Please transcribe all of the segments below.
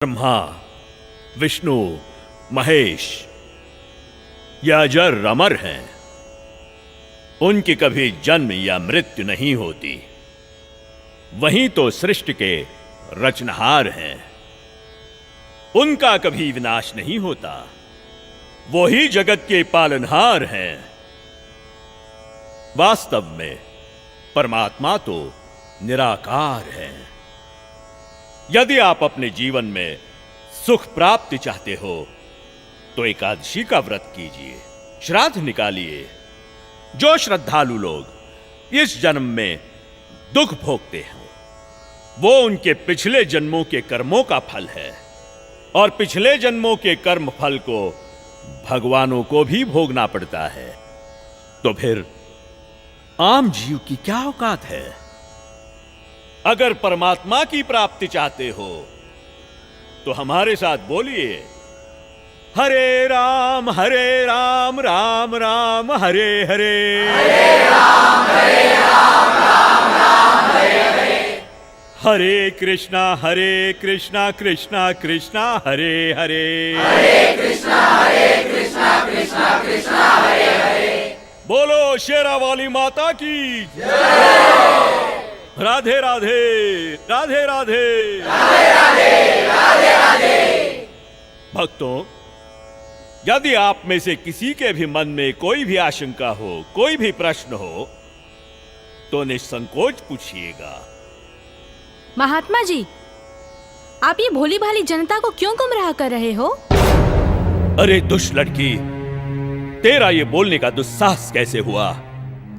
ब्रह्मा, विष्णु, महेश ये अजर अमर हैं। उनकी कभी जन्म या मृत्यु नहीं होती। वही तो सृष्टि के रचनहार हैं। उनका कभी विनाश नहीं होता। वो ही जगत के पालनहार हैं। वास्तव में परमात्मा तो निराकार है। यदि आप अपने जीवन में सुख प्राप्ति चाहते हो तो एकादशी का व्रत कीजिए, श्राद्ध निकालिए। जो श्रद्धालु लोग इस जन्म में दुख भोगते हैं वो उनके पिछले जन्मों के कर्मों का फल है, और पिछले जन्मों के कर्म फल को भगवानों को भी भोगना पड़ता है। तो फिर आम जीव की क्या औकात है? अगर परमात्मा की प्राप्ति चाहते हो तो हमारे साथ बोलिए, हरे राम राम राम हरे हरे, हरे राम राम राम हरे हरे, हरे कृष्णा कृष्णा कृष्णा हरे हरे, हरे कृष्णा कृष्णा कृष्णा हरे हरे। बोलो शेरा वाली माता की राधे राधे राधे राधे राधे राधे राधे राधे। भक्तों, यदि आप में से किसी के भी मन में कोई भी आशंका हो, कोई भी प्रश्न हो तो निसंकोच पूछिएगा। महात्मा जी, आप ये भोली भाली जनता को क्यों गुमराह कर रहे हो? अरे दुष्ट लड़की, तेरा ये बोलने का दुस्साहस कैसे हुआ?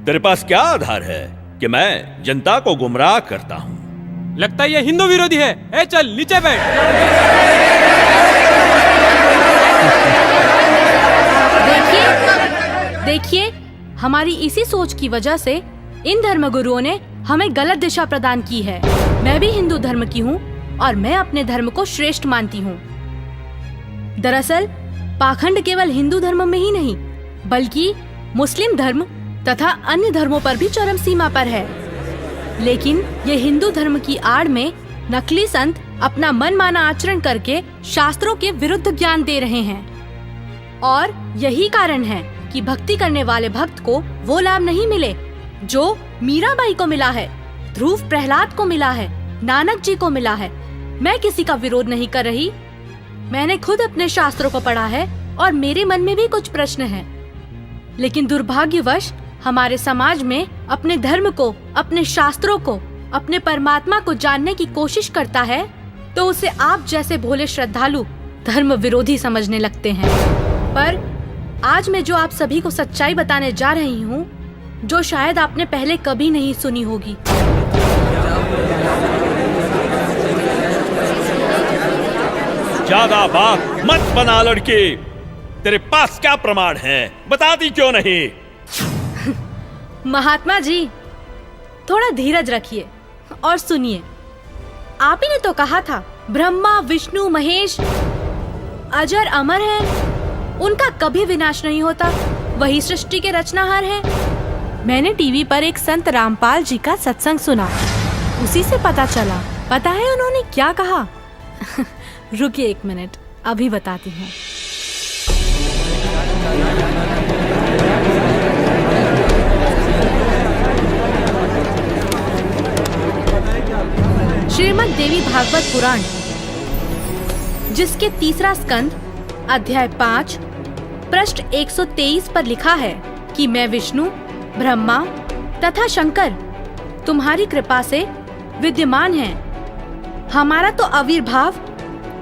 तेरे पास क्या आधार है कि मैं जनता को गुमराह करता हूँ? लगता है ये हिंदू विरोधी है। ए चल नीचे बैठ। देखिए, हमारी इसी सोच की वजह से इन धर्मगुरुओं ने हमें गलत दिशा प्रदान की है। मैं भी हिंदू धर्म की हूँ और मैं अपने धर्म को श्रेष्ठ मानती हूँ। दरअसल पाखंड केवल हिंदू धर्म में ही नहीं बल्कि मुस्लिम धर्म तथा अन्य धर्मों पर भी चरम सीमा पर है। लेकिन ये हिंदू धर्म की आड़ में नकली संत अपना मनमाना आचरण करके शास्त्रों के विरुद्ध ज्ञान दे रहे हैं, और यही कारण है कि भक्ति करने वाले भक्त को वो लाभ नहीं मिले जो मीराबाई को मिला है, ध्रुव प्रहलाद को मिला है, नानक जी को मिला है। मैं किसी का विरोध नहीं कर रही। मैंने खुद अपने शास्त्रों को पढ़ा है और मेरे मन में भी कुछ प्रश्न हैं। लेकिन दुर्भाग्यवश हमारे समाज में अपने धर्म को, अपने शास्त्रों को, अपने परमात्मा को जानने की कोशिश करता है तो उसे आप जैसे भोले श्रद्धालु धर्म विरोधी समझने लगते हैं। पर आज मैं जो आप सभी को सच्चाई बताने जा रही हूँ, जो शायद आपने पहले कभी नहीं सुनी होगी। ज्यादा बात मत बना लड़के। तेरे पास क्या प्रमाण है? बताती क्यों नहीं? महात्मा जी, थोड़ा धीरज रखिए और सुनिए। आप ही ने तो कहा था ब्रह्मा, विष्णु, महेश अजर अमर हैं, उनका कभी विनाश नहीं होता, वही सृष्टि के रचनाहार हैं। मैंने टीवी पर एक संत रामपाल जी का सत्संग सुना, उसी से पता चला। पता है उन्होंने क्या कहा? रुकिए एक मिनट, अभी बताती हूँ। श्रीमद् देवी भागवत पुराण, जिसके तीसरा स्कंद अध्याय 5 पृष्ठ 123 पर लिखा है कि मैं विष्णु, ब्रह्मा तथा शंकर तुम्हारी कृपा से विद्यमान हैं। हमारा तो आविर्भाव,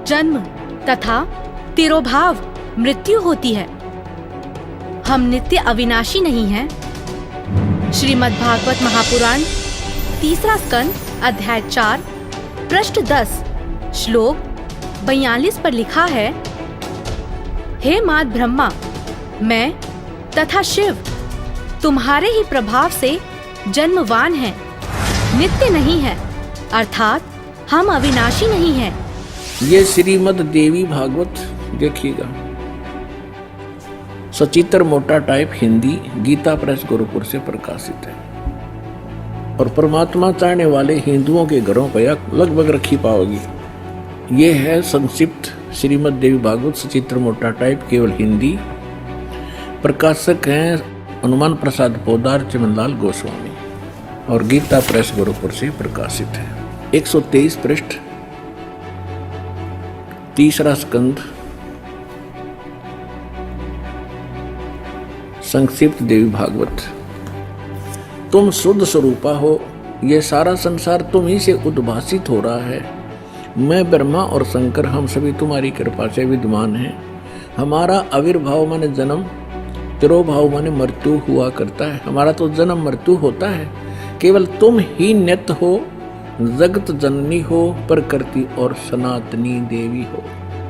जन्म तथा तिरोभाव मृत्यु होती है। हम नित्य अविनाशी नहीं हैं। श्रीमद् भागवत महापुराण तीसरा स्कंद अध्याय 4 पृष्ठ 10 श्लोक 42 पर लिखा है, हे मात ब्रह्मा, मैं तथा शिव तुम्हारे ही प्रभाव से जन्मवान हैं, नित्य नहीं है, अर्थात हम अविनाशी नहीं हैं। ये श्रीमद् देवी भागवत देखिएगा, सचित्र मोटा टाइप हिंदी, गीता प्रेस गोरखपुर से प्रकाशित है। और परमात्मा चाहने वाले हिंदुओं के घरों पर लगभग रखी पाओगी। ये है संक्षिप्त श्रीमद् देवी भागवत सचित्र मोटा टाइप, केवल हिंदी। प्रकाशक हैं हनुमान प्रसाद पोदार, चमनलाल गोस्वामी, और गीता प्रेस गोरखपुर से प्रकाशित है। 123 पृष्ठ, तीसरा स्कंद, संक्षिप्त देवी भागवत। तुम शुद्ध स्वरूपा हो, ये सारा संसार तुम ही से उद्भासित हो रहा है। मैं ब्रह्मा और शंकर हम सभी तुम्हारी कृपा से विद्यमान हैं। हमारा आविर्भाव माने जन्म, तिरोभाव माने मृत्यु हुआ करता है। हमारा तो जन्म मृत्यु होता है, केवल तुम ही नित्य हो, जगत जननी हो, प्रकृति और सनातनी देवी हो।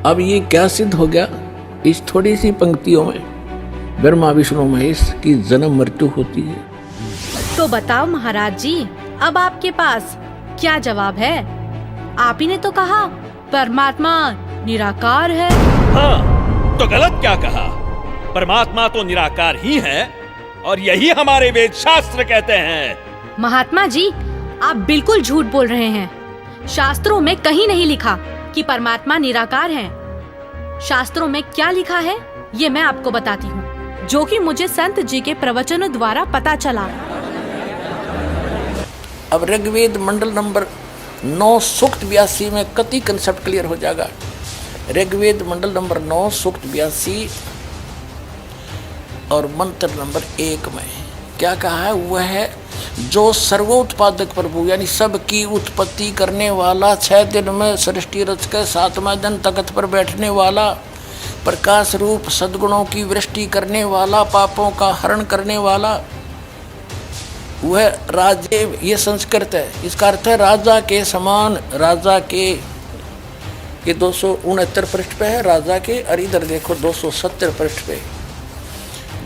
अब ये क्या सिद्ध हो गया इस थोड़ी सी पंक्तियों में? ब्रह्मा विष्णु महेश की जन्म मृत्यु होती है। तो बताओ महाराज जी, अब आपके पास क्या जवाब है? आप ही ने तो कहा परमात्मा निराकार है। हाँ, तो गलत क्या कहा? परमात्मा तो निराकार ही है, और यही हमारे वेद शास्त्र कहते हैं। महात्मा जी, आप बिल्कुल झूठ बोल रहे हैं। शास्त्रों में कहीं नहीं लिखा कि परमात्मा निराकार है। शास्त्रों में क्या लिखा है ये मैं आपको बताती हूँ, जो कि मुझे संत जी के प्रवचनों द्वारा पता चला। अब ऋग्वेद मंडल नंबर 9 सूक्त 82 में कति कंसेप्ट क्लियर हो जाएगा। ऋग्वेद मंडल नंबर 9 सूक्त 82 और मंत्र नंबर 1 में क्या कहा है? वह है जो सर्वोत्पादक प्रभु यानी सबकी उत्पत्ति करने वाला, 6 दिन में सृष्टि रच के 7वां दिन तख्त पर बैठने वाला, प्रकाश रूप सद्गुणों की वृष्टि करने वाला, पापों का हरण करने वाला, वह राजे, ये संस्कृत है, इसका अर्थ है राजा के समान। राजा के, ये 269 पृष्ठ पे है राजा के, और इधर देखो 270 पृष्ठ पे,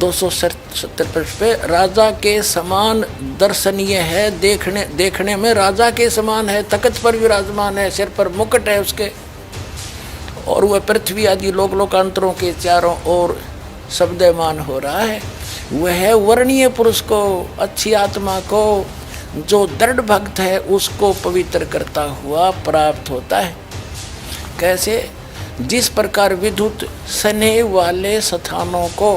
270 पृष्ठ पे राजा के समान दर्शनीय है। देखने में राजा के समान है, तख्त पर विराजमान है, सिर पर मुकुट है उसके, और वह पृथ्वी आदि लोकांतरों के चारों ओर शब्दमान हो रहा है। वह वर्णीय पुरुष को, अच्छी आत्मा को, जो दृढ़ भक्त है उसको पवित्र करता हुआ प्राप्त होता है। कैसे? जिस प्रकार विद्युत स्नेह वाले स्थानों को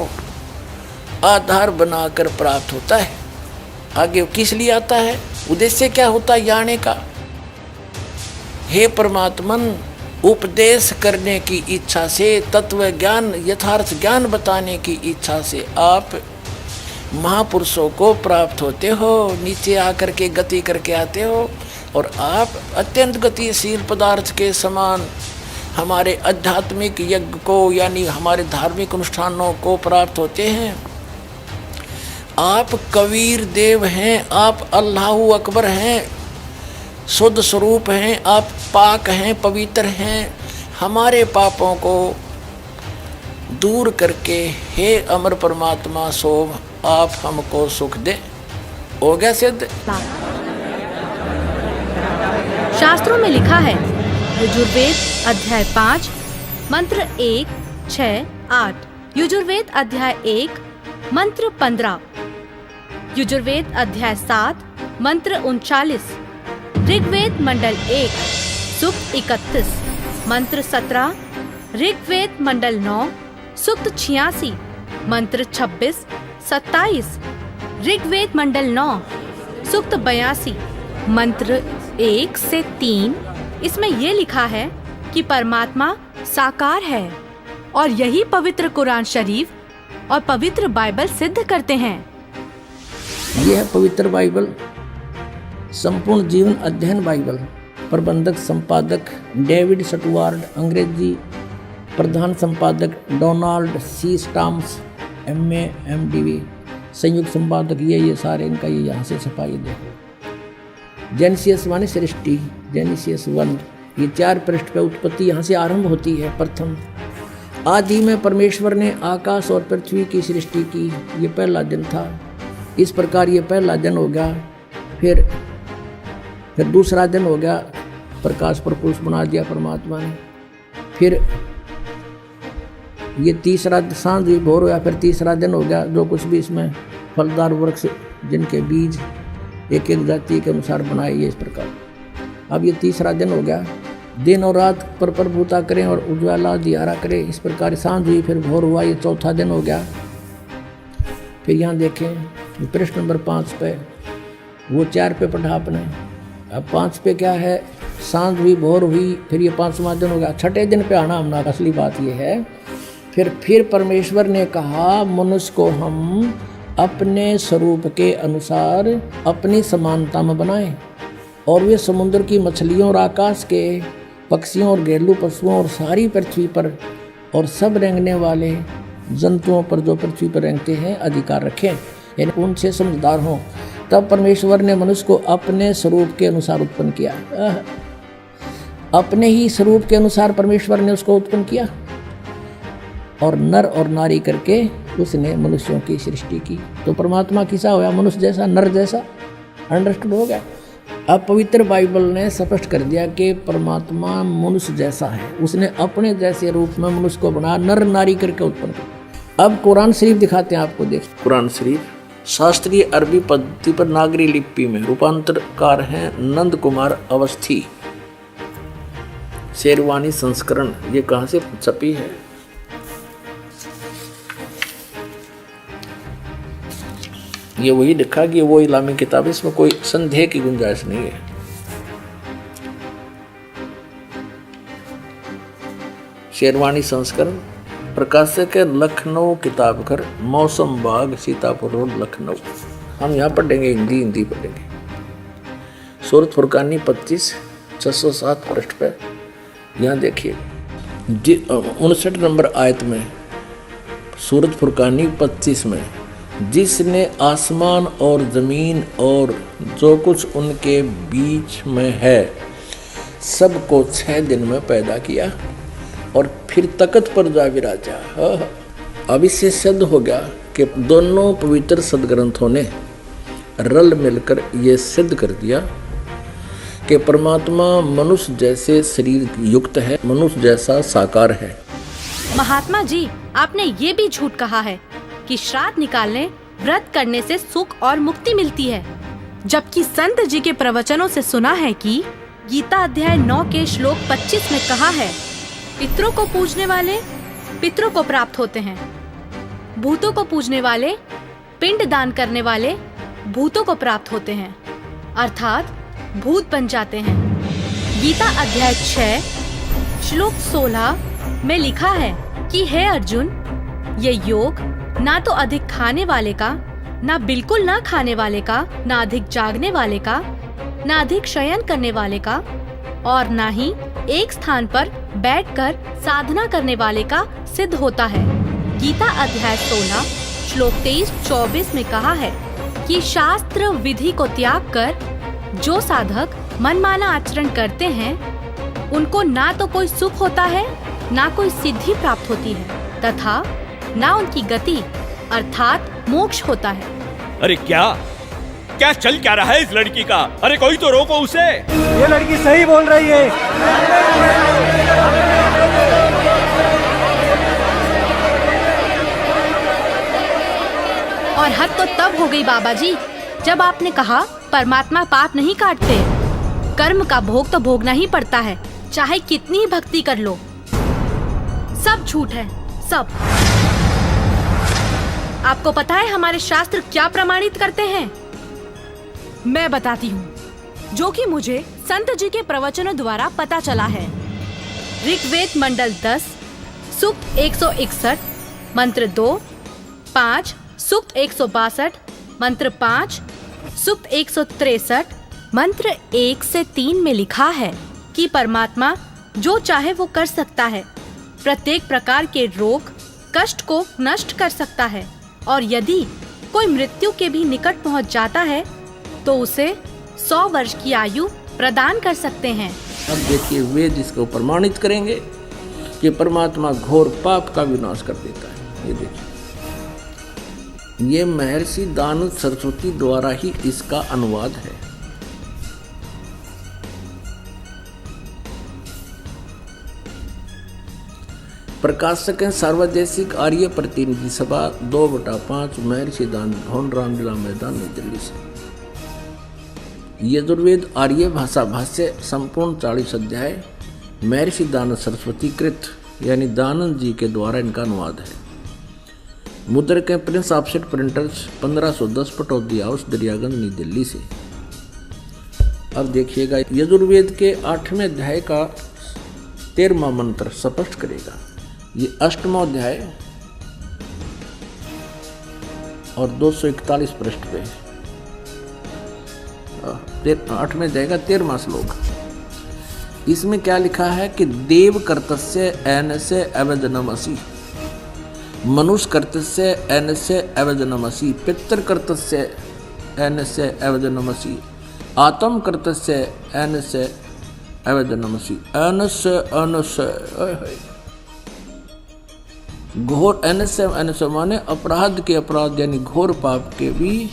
आधार बनाकर प्राप्त होता है। आगे किस लिए आता है? उद्देश्य क्या होता है आने का? हे परमात्मन, उपदेश करने की इच्छा से, तत्व ज्ञान, यथार्थ ज्ञान बताने की इच्छा से आप महापुरुषों को प्राप्त होते हो, नीचे आकर के गति करके आते हो, और आप अत्यंत गतिशील पदार्थ के समान हमारे आध्यात्मिक यज्ञ को यानी हमारे धार्मिक अनुष्ठानों को प्राप्त होते हैं। आप कबीर देव हैं, आप अल्लाहु अकबर हैं, शुद्ध स्वरूप हैं, आप पाक हैं, पवित्र हैं। हमारे पापों को दूर करके हे अमर परमात्मा सोम आप हमको सुख दे। हो गया सिद्ध। शास्त्रों में लिखा है, यजुर्वेद अध्याय 5 मंत्र 1, 6, 8, यजुर्वेद अध्याय 1 मंत्र 15, यजुर्वेद अध्याय 7 मंत्र 39, ऋग्वेद मंडल 1 सूक्त 31 मंत्र 17, ऋग्वेद मंडल 9 सूक्त 86 मंत्र 26, 27, ऋग्वेद मंडल 9 सूक्त 82 मंत्र 1 से 3। इसमें यह लिखा है कि परमात्मा साकार है, और यही पवित्र कुरान शरीफ और पवित्र बाइबल सिद्ध करते हैं। यह है पवित्र बाइबल, संपूर्ण जीवन अध्ययन बाइबल। प्रबंधक संपादक डेविड स्टुअर्ट, अंग्रेजी प्रधान संपादक Donald C Stamps, MA MDV, संयुक्त संपादक ये सारे इनका ये यहाँ से छपाई देखो। जेनेसिस माने सृष्टि, जेनेसिस 1, ये 4 पृष्ठ पे उत्पत्ति यहाँ से आरंभ होती है। प्रथम आदि में परमेश्वर ने आकाश और पृथ्वी की सृष्टि की, ये पहला दिन था। इस प्रकार ये पहला दिन हो गया। फिर दूसरा दिन हो गया, प्रकाश पर पुरुष बना दिया परमात्मा ने। फिर ये तीसरा सांझ भोर हो गया, फिर तीसरा दिन हो गया। जो कुछ भी इसमें फलदार वृक्ष जिनके बीज एक एक जाति के अनुसार बनाए, ये इस प्रकार। अब ये तीसरा दिन हो गया। दिन और रात पर प्रभुता करें और उज्ज्वला दियारा करें। इस प्रकार सांझ हुई, फिर भोर हुआ, ये चौथा दिन हो गया। फिर यहाँ देखें प्रश्न नंबर 5 पे, वो 4 पे पढ़ा आपने, अब 5 पे क्या है, सांझ हुई भोर हुई, फिर ये 5वां दिन हो गया। छठे दिन पे आना हमने, असली बात ये है। फिर परमेश्वर ने कहा मनुष्य को हम अपने स्वरूप के अनुसार अपनी समानता में बनाएं, और वे समुद्र की मछलियों और आकाश के पक्षियों और घरेलू पशुओं और सारी पृथ्वी पर और सब रेंगने वाले जंतुओं पर जो पृथ्वी पर रेंगते हैं अधिकार रखें, यानी उनसे समझदार हों। तब परमेश्वर ने मनुष्य को अपने स्वरूप के अनुसार उत्पन्न किया। अपने ही स्वरूप के अनुसार परमेश्वर ने उसको उत्पन्न किया, और नर और नारी करके उसने मनुष्यों की सृष्टि की। तो परमात्मा किसा होया, मनुष्य जैसा, नर जैसा। अंडरस्टूड हो गया। अब पवित्र बाइबल ने स्पष्ट कर दिया कि परमात्मा मनुष्य जैसा है, उसने अपने जैसे रूप में मनुष्य को बनाया, नर नारी करके उत्पन्न किया। अब कुरान शरीफ दिखाते हैं आपको, देख कुरान शरीफ शास्त्रीय अरबी पद्धति पर नागरी लिपि में रूपांतरकार हैं नंद कुमार अवस्थी, शेरवानी संस्करण। ये कहाँ से छपी है? ये वही लिखा कि वो इस्लामी किताब, इसमें कोई संदेह की गुंजाइश नहीं है। शेरवानी संस्करण, प्रकाशक है लखनऊ किताब घर, मौसम बाग, सीतापुर रोड, लखनऊ। हम यहाँ पढ़ेंगे, हिंदी पढ़ेंगे। सूरत फुरकानी 25 607 पृष्ठ पे यहाँ देखिए 59 नंबर आयत में, सूरत फुरकानी 25 में, जिसने आसमान और ज़मीन और जो कुछ उनके बीच में है सबको 6 दिन में पैदा किया और फिर तख्त पर जा विराजा। अब इससे सिद्ध हो गया कि दोनों पवित्र सदग्रंथों ने रल मिलकर ये सिद्ध कर दिया कि परमात्मा मनुष्य जैसे शरीर युक्त है, मनुष्य जैसा साकार है। महात्मा जी, आपने ये भी झूठ कहा है कि श्राद्ध निकालने, व्रत करने से सुख और मुक्ति मिलती है, जबकि संत जी के प्रवचनों से सुना है कि गीता अध्याय 9 के श्लोक 25 में कहा है, पितरों को पूजने वाले पितरों को प्राप्त होते हैं, भूतों को पूजने वाले, पिंड दान करने वाले भूतों को प्राप्त होते हैं, अर्थात भूत बन जाते हैं। गीता अध्याय 6 श्लोक 16 में लिखा है कि हे अर्जुन, ये योग ना तो अधिक खाने वाले का, ना बिल्कुल ना खाने वाले का, ना अधिक जागने वाले का, ना अधिक शयन करने वाले का, और ना ही एक स्थान पर बैठकर साधना करने वाले का सिद्ध होता है। गीता अध्याय 16 श्लोक 23-24 में कहा है कि शास्त्र विधि को त्याग कर जो साधक मनमाना आचरण करते हैं, उनको ना तो कोई सुख होता है, ना कोई सिद्धि प्राप्त होती है, तथा ना उनकी गति अर्थात मोक्ष होता है। अरे क्या चल क्या रहा है इस लड़की का? अरे कोई तो रोको उसे। ये लड़की सही बोल रही है। और हद तो तब हो गई बाबा जी, जब आपने कहा परमात्मा पाप नहीं काटते, कर्म का भोग तो भोगना ही पड़ता है, चाहे कितनी ही भक्ति कर लो। सब झूठ है, सब। आपको पता है हमारे शास्त्र क्या प्रमाणित करते हैं? मैं बताती हूँ, जो कि मुझे संत जी के प्रवचनों द्वारा पता चला है। ऋग्वेद मंडल 10 सूक्त 161 मंत्र 2, 5 सूक्त 162 मंत्र 5, सूक्त 163 मंत्र 1 से 3 में लिखा है कि परमात्मा जो चाहे वो कर सकता है, प्रत्येक प्रकार के रोग कष्ट को नष्ट कर सकता है, और यदि कोई मृत्यु के भी निकट पहुंच जाता है तो उसे 100 वर्ष की आयु प्रदान कर सकते हैं। अब देखिए वेद इसको प्रमाणित करेंगे कि परमात्मा घोर पाप का विनाश कर देता है। ये देखिए, ये महर्षि दानु सरस्वती द्वारा ही इसका अनुवाद है। प्रकाशक हैं सर्वदेशिक आर्य प्रतिनिधि सभा 2/5 महर्षि दान भवन रामलीला मैदान नई दिल्ली से। यजुर्वेद आर्य भाषा भाष्य संपूर्ण 40 अध्याय महर्षि दानंद सरस्वती कृत यानी दानंद जी के द्वारा इनका अनुवाद है। मुद्रक है Prince offset printers 1510 Pataudi house Daryaganj नई दिल्ली से। अब देखिएगा यजुर्वेद के 8वें अध्याय का 13वां मंत्र स्पष्ट करेगा। ये 8वां अध्याय और 241 पृष्ठ पे 8वें अध्याय का 13वां श्लोक। इसमें क्या लिखा है कि देव कर्तस्य एनस्य अवजनमसि, मनुष्य कर्तस्य एनस्य अवजनमसि, पितृ कर्तस्य एनस्य अवजनमसि, आत्म कर्तस्य एनस्य अवजनमसि। एनस्य एनस्य घोर एनस्य एनस्य माने अपराध के अपराध यानी घोर पाप के भी।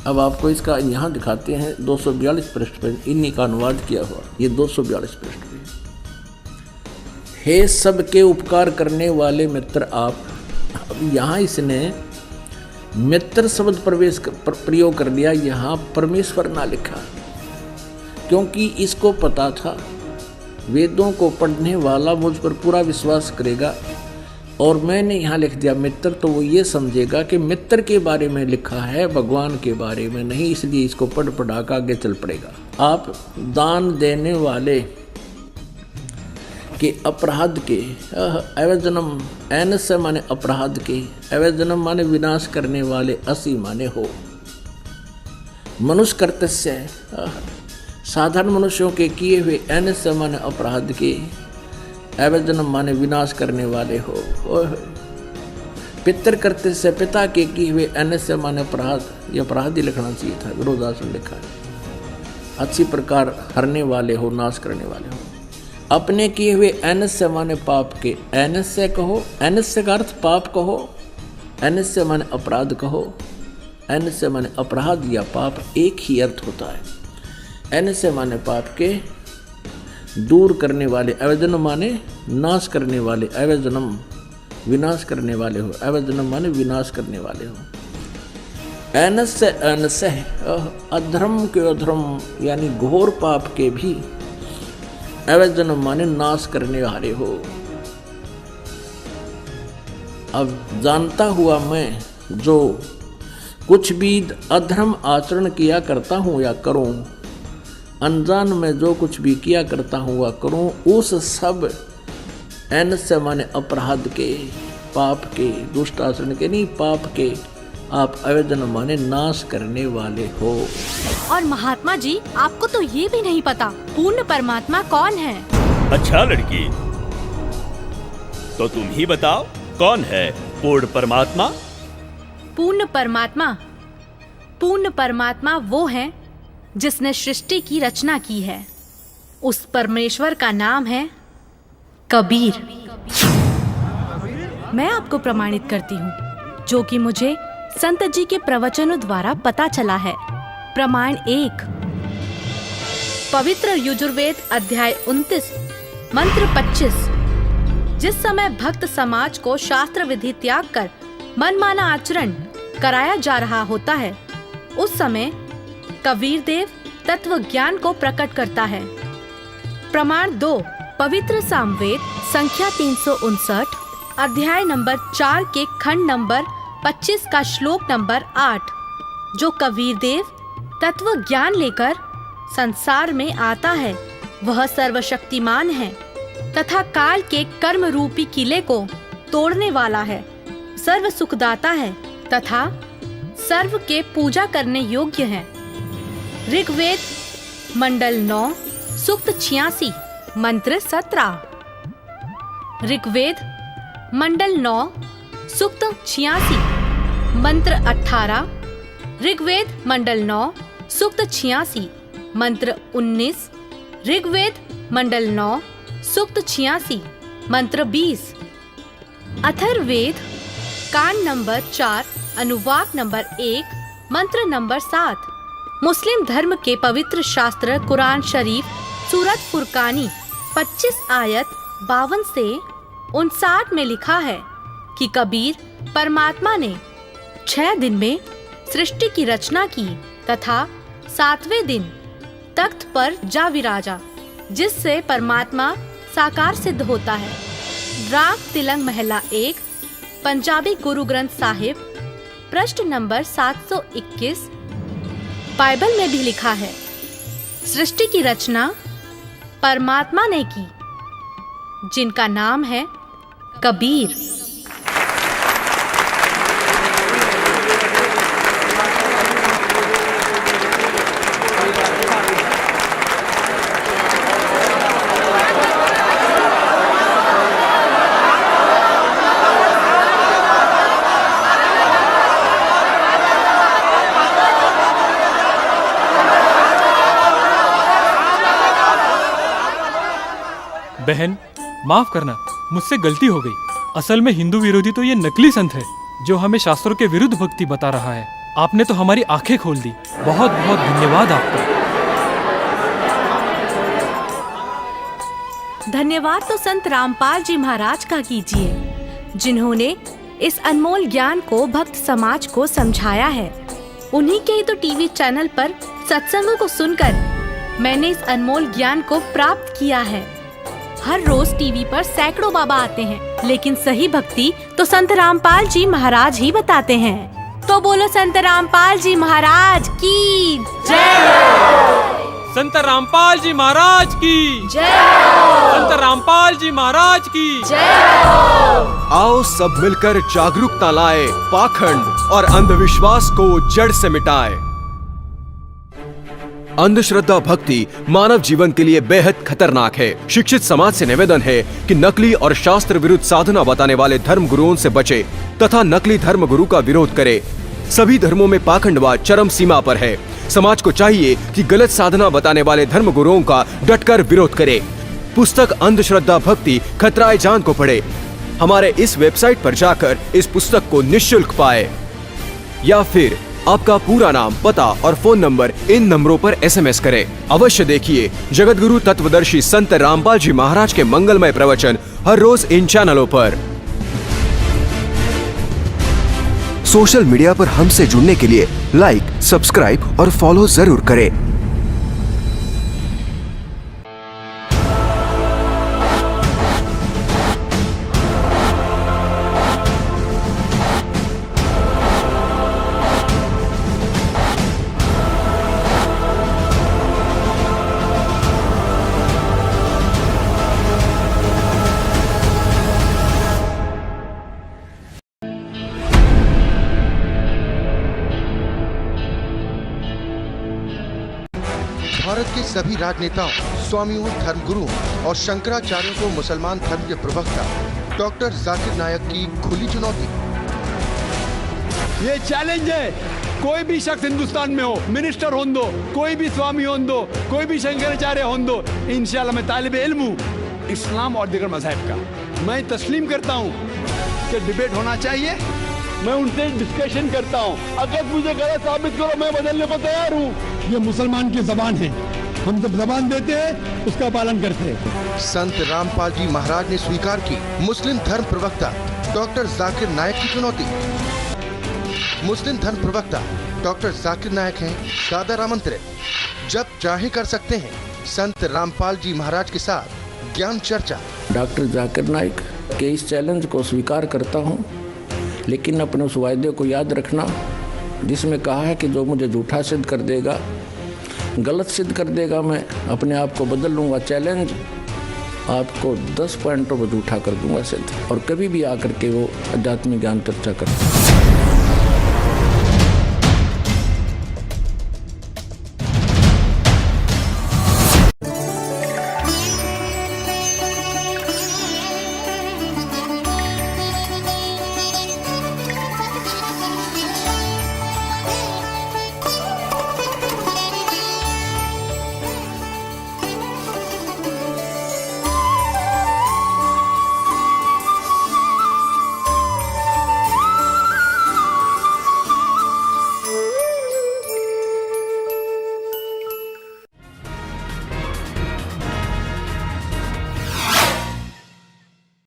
अब आपको इसका यहाँ दिखाते हैं 242 पृष्ठ पर इन्हीं का अनुवाद किया हुआ। ये 242 पृष्ठ पे। हे सबके उपकार करने वाले मित्र आप। अब यहाँ इसने मित्र शब्द प्रयोग कर दिया, यहाँ परमेश्वर ना लिखा, क्योंकि इसको पता था वेदों को पढ़ने वाला मुझ पर पूरा विश्वास करेगा, और मैंने यहाँ लिख दिया मित्र, तो वो ये समझेगा कि मित्र के बारे में लिखा है, भगवान के बारे में नहीं, इसलिए इसको पढ़ पढ़ा कर आगे चल पड़ेगा। आप दान देने वाले के अपराध के अवजनम, एनस्य माने अपराध के, अवजनम माने विनाश करने वाले, असी माने हो, मनुष्य कर्तस्य साधारण मनुष्यों के किए हुए, एनस्य माने अपराध के, अवजनम माने विनाश करने वाले हो। पितृ कर्तस्य पिता के किए हुए, एनस्य माने अपराध, ये अपराध ही लिखना चाहिए था, विरोधासन लिखा है। अच्छी प्रकार हरने वाले हो, नाश करने वाले हो। अपने किए हुए, एनस्य माने पाप के, एनस्य कहो, एनस्य का अर्थ पाप कहो, एनस्य माने अपराध कहो, एनस्य माने अपराध या पाप एक ही अर्थ होता है। एनस्य माने पाप के दूर करने वाले, अवजनम माने नाश करने वाले, अवजनम विनाश करने वाले हो, अवजनम माने विनाश करने वाले हो। एनस्य एनस्य अधर्म के अधर्म यानी घोर पाप के भी, अवजनम माने नाश करने वाले हो। अब जानता हुआ मैं जो कुछ भी अधर्म आचरण किया करता हूँ या करूँ, अनजान में जो कुछ भी किया करता हूँ वह करूँ, उस सब एनस्य माने अपराध के, पाप के, दुष्ट आचरण के नहीं, पाप के आप अवजनम माने नाश करने वाले हो। और महात्मा जी, आपको तो ये भी नहीं पता पूर्ण परमात्मा कौन है। अच्छा लड़की, तो तुम ही बताओ कौन है पूर्ण परमात्मा? पूर्ण परमात्मा, पूर्ण परमात्मा वो है जिसने सृष्टि की रचना की है। उस परमेश्वर का नाम है कबीर। मैं आपको प्रमाणित करती हूँ, जो कि मुझे संत जी के प्रवचनों द्वारा पता चला है। प्रमाण 1, पवित्र यजुर्वेद अध्याय 29 मंत्र 25। जिस समय भक्त समाज को शास्त्र विधि त्याग कर मनमाना आचरण कराया जा रहा होता है, उस समय कबीर देव तत्व ज्ञान को प्रकट करता है। प्रमाण 2, पवित्र सामवेद संख्या 359 अध्याय नंबर 4 के खंड नंबर 25 का श्लोक नंबर 8, जो कबीर देव तत्व ज्ञान लेकर संसार में आता है, वह सर्वशक्तिमान है तथा काल के कर्म रूपी किले को तोड़ने वाला है, सर्व सुखदाता है तथा सर्व के पूजा करने योग्य है। ऋग्वेद मंडल 9 सूक्त 86 मंत्र 17। ऋग्वेद मंडल 9 सूक्त 86 मंत्र 18। ऋग्वेद मंडल 9 सूक्त 86 मंत्र 19। ऋग्वेद मंडल 9 सूक्त 86 मंत्र 20। अथर्ववेद कांड नंबर 4 अनुवाक नंबर 1 मंत्र नंबर 7। मुस्लिम धर्म के पवित्र शास्त्र कुरान शरीफ सूरत फुरकानी 25 आयत 52 से 59 में लिखा है कि कबीर परमात्मा ने 6 दिन में सृष्टि की रचना की तथा 7वें दिन तख्त पर जा विराजा। जिससे परमात्मा साकार सिद्ध होता है। राग तिलंग महला 1, पंजाबी गुरु ग्रंथ साहिब, पृष्ठ नंबर 721। बाइबल में भी लिखा है, सृष्टि की रचना परमात्मा ने की, जिनका नाम है कबीर। बहन माफ करना, मुझसे गलती हो गई। असल में हिंदू विरोधी तो ये नकली संत है जो हमें शास्त्रों के विरुद्ध भक्ति बता रहा है। आपने तो हमारी आंखें खोल दी। बहुत बहुत धन्यवाद आपका। धन्यवाद तो संत रामपाल जी महाराज का कीजिए, जिन्होंने इस अनमोल ज्ञान को भक्त समाज को समझाया है। उन्हीं के ही तो टीवी चैनल पर सत्संगों को सुनकर मैंने इस अनमोल ज्ञान को प्राप्त किया है। हर रोज टीवी पर सैकड़ों बाबा आते हैं, लेकिन सही भक्ति तो संत रामपाल जी महाराज ही बताते हैं। तो बोलो संत रामपाल जी महाराज की जय। संत रामपाल जी महाराज की जय। संत रामपाल जी महाराज की जय। आओ सब मिलकर जागरूकता लाए, पाखंड और अंधविश्वास को जड़ से मिटाए। अंधश्रद्धा भक्ति मानव जीवन के लिए बेहद खतरनाक है। शिक्षित समाज से निवेदन है कि नकली और शास्त्र विरुद्ध साधना बताने वाले धर्म गुरुओं से बचे तथा नकली धर्म गुरु का विरोध करे। सभी धर्मों में पाखंडवाद चरम सीमा पर है। समाज को चाहिए कि गलत साधना बताने वाले धर्म गुरुओं का डटकर विरोध करे। पुस्तक अंधश्रद्धा भक्ति खतराए जान को पढ़े। हमारे इस वेबसाइट पर जाकर इस पुस्तक को निःशुल्क पाए, या फिर आपका पूरा नाम, पता और फोन नंबर इन नंबरों पर SMS करें। अवश्य देखिए जगतगुरु तत्वदर्शी संत रामपाल जी महाराज के मंगलमय प्रवचन हर रोज इन चैनलों पर। सोशल मीडिया पर हमसे जुड़ने के लिए लाइक, सब्सक्राइब और फॉलो जरूर करें। भारत के सभी राजनेताओं, स्वामियों, धर्मगुरुओं और शंकराचार्यों को मुसलमान धर्म के प्रवक्ता डॉक्टर जाकिर नायक की खुली चुनौती। ये चैलेंज है, कोई भी शख्स हिंदुस्तान में हो, मिनिस्टर हों दो, कोई भी स्वामी हों दो, कोई भी शंकराचार्य हों दो, इंशाल्लाह मैं तालिब इल्म हूँ इस्लाम और दीगर मज़हब का। मैं तस्लीम करता हूँ कि डिबेट होना चाहिए। मैं उनसे डिस्कशन करता हूँ, अगर मुझे गलत साबित करो मैं बदलने को तैयार हूँ। ये मुसलमान की जबान है, हम जब जबान देते हैं उसका पालन करते हैं। संत रामपाल जी महाराज ने स्वीकार की मुस्लिम धर्म प्रवक्ता डॉक्टर जाकिर नायक की चुनौती। मुस्लिम धर्म प्रवक्ता डॉक्टर जाकिर नायक हैं सादर आमंत्रित, जब चाहे कर सकते हैं संत रामपाल जी महाराज के साथ ज्ञान चर्चा। डॉक्टर जाकिर नायक के इस चैलेंज को स्वीकार करता हूँ, लेकिन अपने उस वायदे को याद रखना जिसमें कहा है कि जो मुझे झूठा सिद्ध कर देगा, गलत सिद्ध कर देगा, मैं अपने आप को बदल लूँगा। चैलेंज, आपको 10 पॉइंटों पर झूठा कर दूंगा सिद्ध, और कभी भी आकर के वो अध्यात्मिक ज्ञान चर्चा करता।